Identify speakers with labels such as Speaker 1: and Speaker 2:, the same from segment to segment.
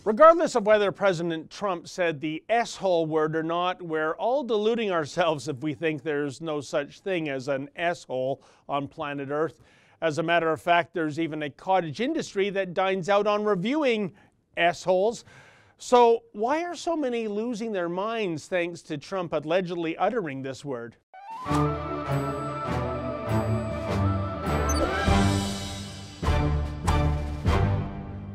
Speaker 1: Regardless of whether President Trump said the S-hole word or not, we're all deluding ourselves if we think there's no such thing as an S-hole on planet Earth. As a matter of fact, there's even a cottage industry that dines out on reviewing S-holes. So why are so many losing their minds thanks to Trump allegedly uttering this word?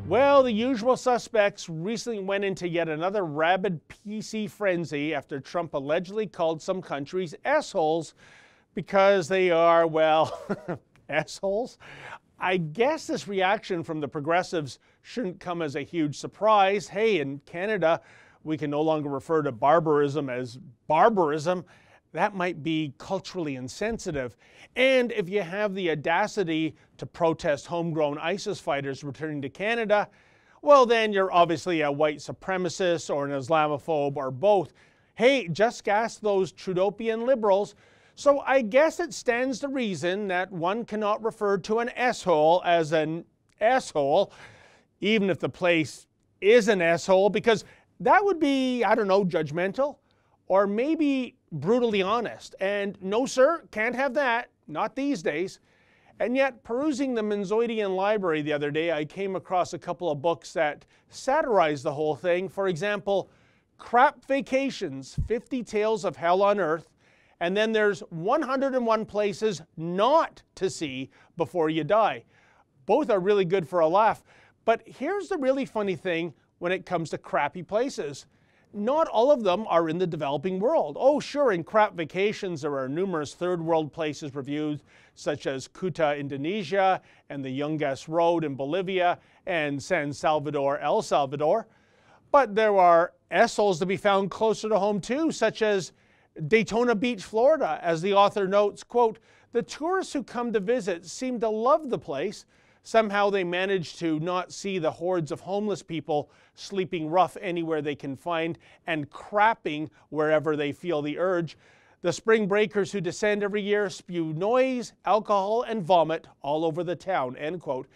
Speaker 1: Well, the usual suspects recently went into yet another rabid PC frenzy after Trump allegedly called some countries S-holes because they are, well, S-holes. I guess this reaction from the progressives shouldn't come as a huge surprise. Hey, in Canada, we can no longer refer to barbarism as barbarism. That might be culturally insensitive. And if you have the audacity to protest homegrown ISIS fighters returning to Canada, well, then you're obviously a white supremacist or an Islamophobe or both. Hey, just ask those Trudeaupian liberals. So I guess it stands to reason that one cannot refer to an S-hole as an S-hole, even if the place is an S-hole, because that would be, I don't know, judgmental or maybe brutally honest. And no, sir, can't have that, not these days. And yet, perusing the Menzoidian library the other day, I came across a couple of books that satirize the whole thing. For example, Crap Vacations, 50 Tales of Hell on Earth. And then there's 101 Places Not to See Before You Die. Both are really good for a laugh. But here's the really funny thing when it comes to crappy places. Not all of them are in the developing world. Oh, sure, in Crap Vacations, there are numerous third world places reviewed, such as Kuta, Indonesia, and the Yungas Road in Bolivia, and San Salvador, El Salvador. But there are S-holes to be found closer to home too, such as Daytona Beach, Florida. As the author notes, quote, "The tourists who come to visit seem to love the place. Somehow they manage to not see the hordes of homeless people sleeping rough anywhere they can find and crapping wherever they feel the urge. The spring breakers who descend every year spew noise, alcohol, and vomit all over the town," end quote.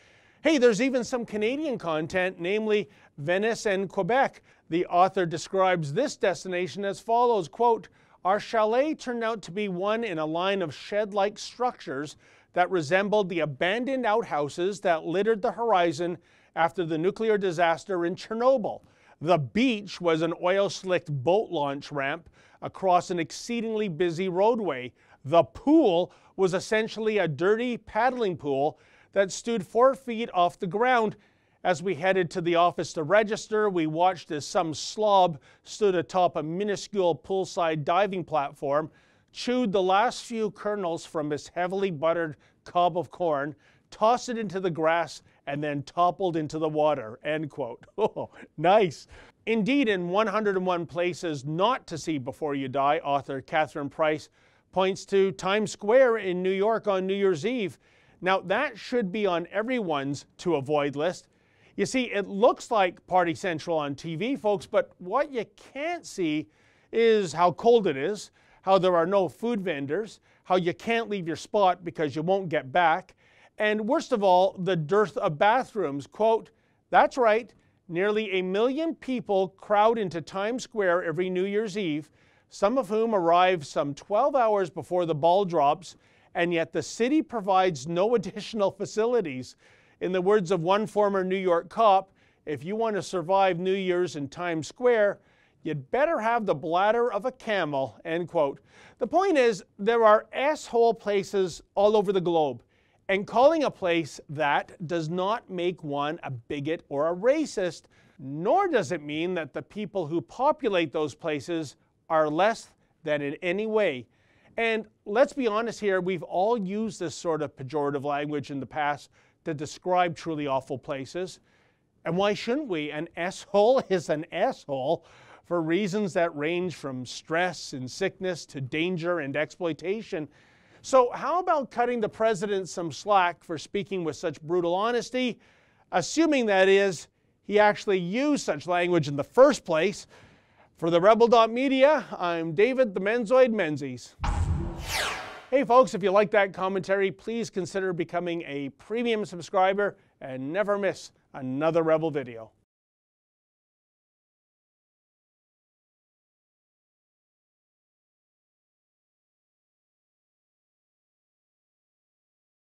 Speaker 1: Hey, there's even some Canadian content, namely Venice and Quebec. The author describes this destination as follows, quote, "Our chalet turned out to be one in a line of shed-like structures that resembled the abandoned outhouses that littered the horizon after the nuclear disaster in Chernobyl. The beach was an oil-slicked boat launch ramp across an exceedingly busy roadway. The pool was essentially a dirty paddling pool that stood 4 feet off the ground. As we headed to the office to register, we watched as some slob stood atop a minuscule poolside diving platform, chewed the last few kernels from his heavily buttered cob of corn, tossed it into the grass, and then toppled into the water," end quote. Oh, nice. Indeed, in 101 Places Not to See Before You Die, author Catherine Price points to Times Square in New York on New Year's Eve. Now, that should be on everyone's to avoid list. You see, it looks like Party Central on TV, folks, but what you can't see is how cold it is, how there are no food vendors, how you can't leave your spot because you won't get back, and worst of all, the dearth of bathrooms. Quote, "That's right, nearly 1 million people crowd into Times Square every New Year's Eve, some of whom arrive some 12 hours before the ball drops, and yet the city provides no additional facilities. In the words of one former New York cop, if you want to survive New Year's in Times Square, you'd better have the bladder of a camel," end quote. The point is, there are S-hole places all over the globe, and calling a place that does not make one a bigot or a racist, nor does it mean that the people who populate those places are less than in any way. And let's be honest here, we've all used this sort of pejorative language in the past to describe truly awful places. And why shouldn't we? An S-hole is an S-hole for reasons that range from stress and sickness to danger and exploitation. So how about cutting the president some slack for speaking with such brutal honesty, assuming that is, he actually used such language in the first place? For the Rebel.Media, I'm David the Menzoid Menzies. Hey folks, if you like that commentary, please consider becoming a premium subscriber and never miss another Rebel video.